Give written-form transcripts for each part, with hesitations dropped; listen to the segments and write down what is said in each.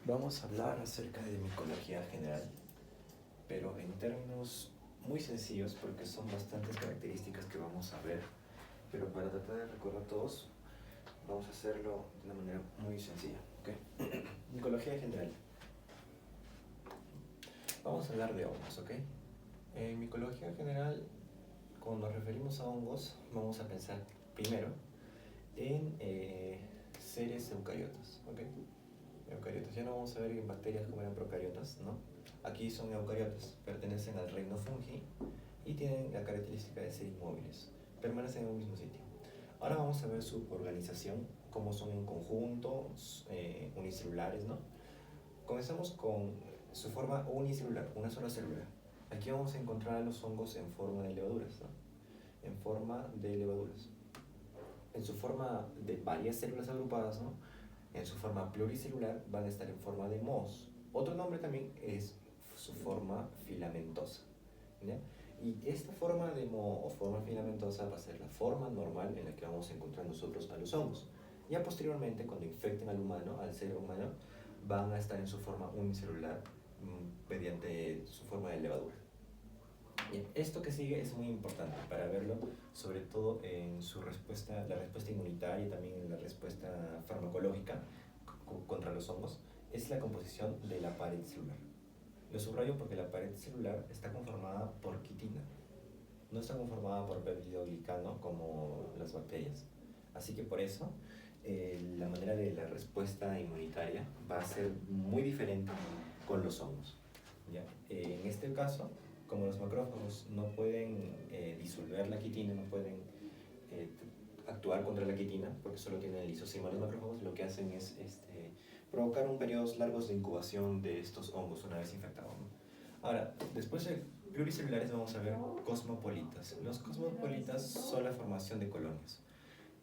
Vamos a hablar acerca de micología general, pero en términos muy sencillos porque son bastantes características que vamos a ver, pero para tratar de recordar todos, vamos a hacerlo de una manera muy sencilla, ¿ok? Micología general. Vamos a hablar de hongos, ¿ok? En micología general, cuando nos referimos a hongos, vamos a pensar primero en seres eucariotas, ¿ok? Eucariotas. Ya no vamos a ver en bacterias como eran procariotas, ¿no? Aquí son eucariotas, pertenecen al reino fungi y tienen la característica de ser inmóviles, permanecen en un mismo sitio. Ahora vamos a ver su organización, cómo son en conjunto, unicelulares, ¿no? Comenzamos con su forma unicelular, una sola célula. Aquí vamos a encontrar a los hongos en forma de levaduras, ¿no? En forma de levaduras. En su forma de varias células agrupadas, ¿no? En su forma pluricelular van a estar en forma de mohos. Otro nombre también es su forma filamentosa, ¿ya? Y esta forma de moho o forma filamentosa va a ser la forma normal en la que vamos a encontrar nosotros a los hongos. Ya posteriormente, cuando infecten al humano, al ser humano, van a estar en su forma unicelular mediante su forma de levadura. Bien, esto que sigue es muy importante para verlo, sobre todo en su respuesta, la respuesta inmunitaria y también en la respuesta farmacológica contra los hongos, es la composición de la pared celular. Lo subrayo porque la pared celular está conformada por quitina, no está conformada por peptidoglicano como las bacterias. Así que por eso la manera de la respuesta inmunitaria va a ser muy diferente con los hongos, ¿ya? En este caso, como los macrófagos no pueden disolver la quitina, no pueden eh, actuar contra la quitina, porque solo tienen el lisozima, los macrófagos lo que hacen es provocar un periodos largos de incubación de estos hongos una vez infectados, ¿no? Ahora, después de pluricelulares vamos a ver cosmopolitas. Los cosmopolitas son la formación de colonias.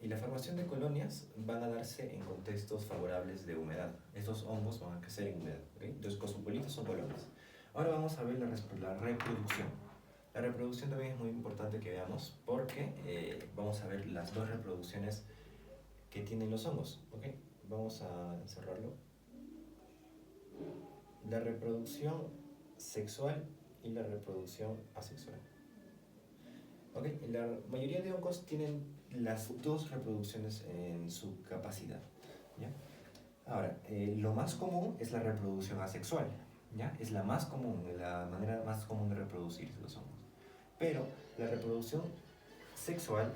Y la formación de colonias van a darse en contextos favorables de humedad. Estos hongos van a crecer en humedad, ¿okay? Entonces, cosmopolitas son colonias. Ahora vamos a ver la reproducción. La reproducción también es muy importante que veamos porque vamos a ver las dos reproducciones que tienen los hongos, ¿ok? Vamos a encerrarlo. La reproducción sexual y la reproducción asexual. ¿Ok? La mayoría de hongos tienen las dos reproducciones en su capacidad, ¿ya? Ahora, lo más común es la reproducción asexual, ¿ya? Es la más común, la manera más común de reproducirse los hongos. Pero sexual,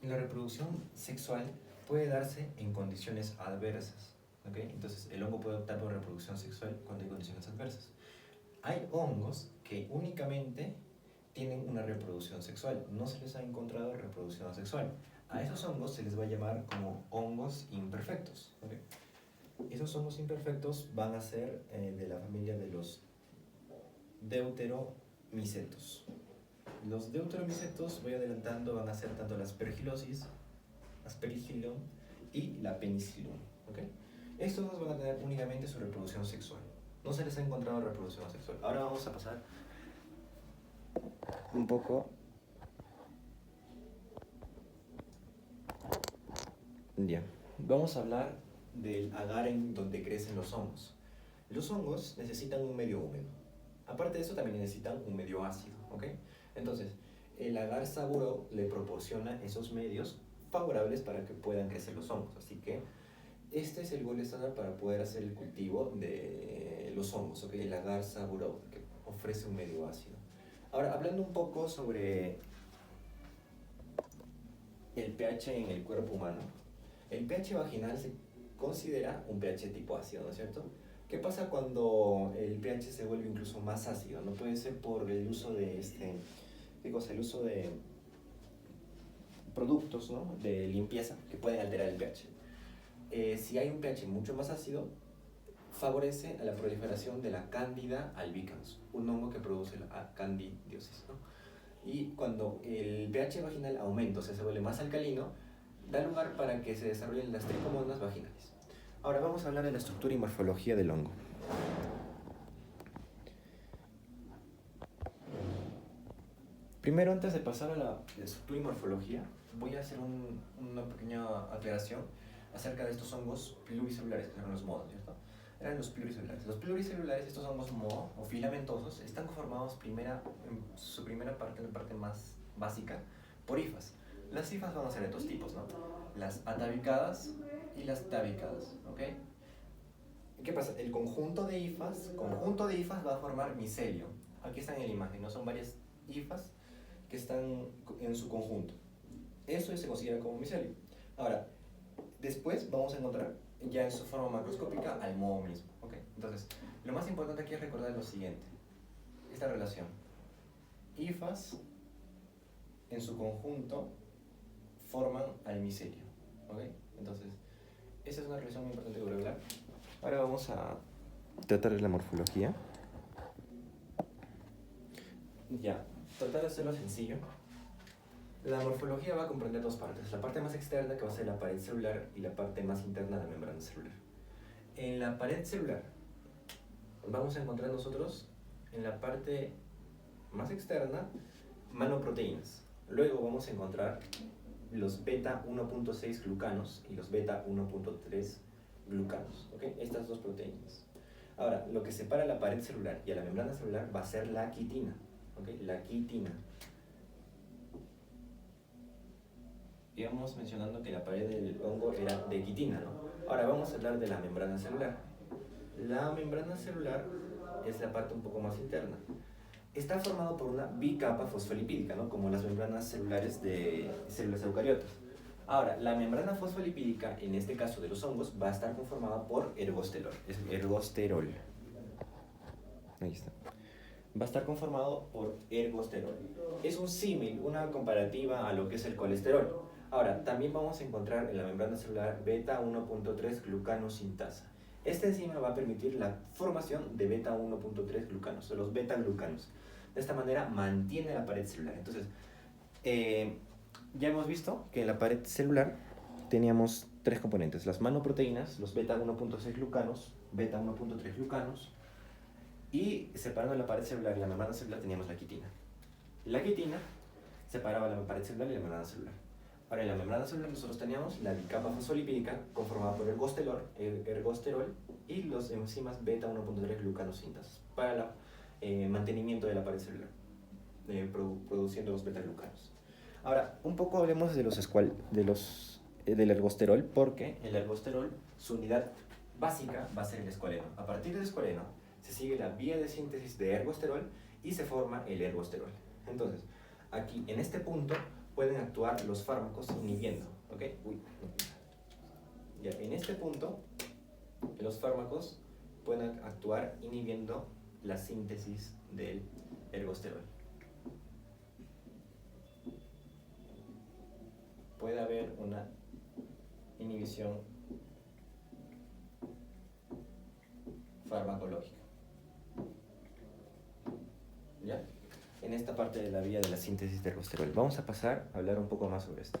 la reproducción sexual puede darse en condiciones adversas, ¿ok? Entonces, el hongo puede optar por reproducción sexual cuando hay condiciones adversas. Hay hongos que únicamente tienen una reproducción sexual, no se les ha encontrado reproducción asexual. A esos hongos se les va a llamar como hongos imperfectos, ¿okay? Esos hongos imperfectos van a ser de la familia de los deuteromicetos. Los deuteromicetos, voy adelantando, van a ser tanto la aspergillum y la penicillium, ¿okay? Estos dos van a tener únicamente su reproducción sexual. No se les ha encontrado reproducción asexual. Ahora vamos a pasar un poco. Ya, vamos a hablar del agar en donde crecen los hongos. Los hongos necesitan un medio húmedo. Aparte de eso, también necesitan un medio ácido, ¿ok? Entonces, el agar saburo le proporciona esos medios favorables para que puedan crecer los hongos. Así que este es el gol estándar para poder hacer el cultivo de los hongos, ¿ok? El agar saburo, que ofrece un medio ácido. Ahora, hablando un poco sobre el pH en el cuerpo humano, el pH vaginal se considera un pH tipo ácido, ¿no es cierto? ¿Qué pasa cuando el pH se vuelve incluso más ácido? No puede ser por el uso de el uso de productos, ¿no? De limpieza que pueden alterar el pH. Si hay un pH mucho más ácido, favorece a la proliferación de la Candida albicans, un hongo que produce la candidiosis, ¿no? Y cuando el pH vaginal aumenta, o sea, se vuelve más alcalino, da lugar para que se desarrollen las tricomonas vaginales. Ahora vamos a hablar de la estructura y morfología del hongo. Primero, antes de pasar a la estructura y morfología, voy a hacer una pequeña aclaración acerca de estos hongos pluricelulares, que eran los MODO, ¿cierto? Eran los pluricelulares. Los pluricelulares, estos hongos MODO o filamentosos, están conformados en su primera parte, la parte más básica, por hifas. Las hifas van a ser de dos tipos, ¿no? Las atavicadas y las tabicadas, ¿ok? ¿Qué pasa? El conjunto de hifas va a formar micelio. Aquí está en la imagen, ¿no? Son varias hifas que están en su conjunto. Eso se considera como micelio. Ahora, después vamos a encontrar ya en su forma macroscópica al moho mismo, ¿ok? Entonces, lo más importante aquí es recordar lo siguiente. Esta relación. Hifas en su conjunto forman al micelio, ¿ok? Entonces, esa es una relación muy importante de hablar. Ahora vamos a tratar de la morfología. Ya, tratar de hacerlo sencillo. La morfología va a comprender dos partes. La parte más externa, que va a ser la pared celular, y la parte más interna, la membrana celular. En la pared celular vamos a encontrar nosotros, en la parte más externa, manoproteínas. Luego vamos a encontrar los beta 1.6 glucanos y los beta 1.3 glucanos, ¿ok? Estas dos proteínas. Ahora, lo que separa la pared celular y a la membrana celular va a ser la quitina, ¿ok? La quitina. Íbamos mencionando que la pared del hongo era de quitina, ¿no? Ahora vamos a hablar de la membrana celular. La membrana celular es la parte un poco más interna. Está formado por una bicapa fosfolipídica, ¿no? Como las membranas celulares de células eucariotas. Ahora, la membrana fosfolipídica, en este caso de los hongos, va a estar conformada por ergosterol. Es ergosterol. Ahí está. Va a estar conformado por ergosterol. Es un símil, una comparativa a lo que es el colesterol. Ahora, también vamos a encontrar en la membrana celular beta 1.3 glucanosintasa. Esta enzima va a permitir la formación de beta 1.3 glucanos, o los beta-glucanos. De esta manera mantiene la pared celular. Entonces, ya hemos visto que en la pared celular teníamos tres componentes: las manoproteínas, los beta 1.6 glucanos, beta 1.3 glucanos, y separando la pared celular y la membrana celular teníamos la quitina. La quitina separaba la pared celular y la membrana celular. Ahora, en la membrana celular nosotros teníamos la bicapa fosfolipídica conformada por ergosterol y los enzimas beta 1.3 glucanosintasa para el mantenimiento de la pared celular, produciendo los beta-glucanos. Ahora, un poco hablemos del ergosterol, porque el ergosterol, su unidad básica va a ser el escualeno. A partir del escualeno se sigue la vía de síntesis de ergosterol y se forma el ergosterol. Entonces, aquí en este punto pueden actuar los fármacos inhibiendo, ¿ok? Ya, en este punto los fármacos pueden actuar inhibiendo la síntesis del ergosterol. Puede haber una inhibición farmacológica. ¿Ya? En esta parte de la vía de la síntesis de ergosterol. Vamos a pasar a hablar un poco más sobre esto.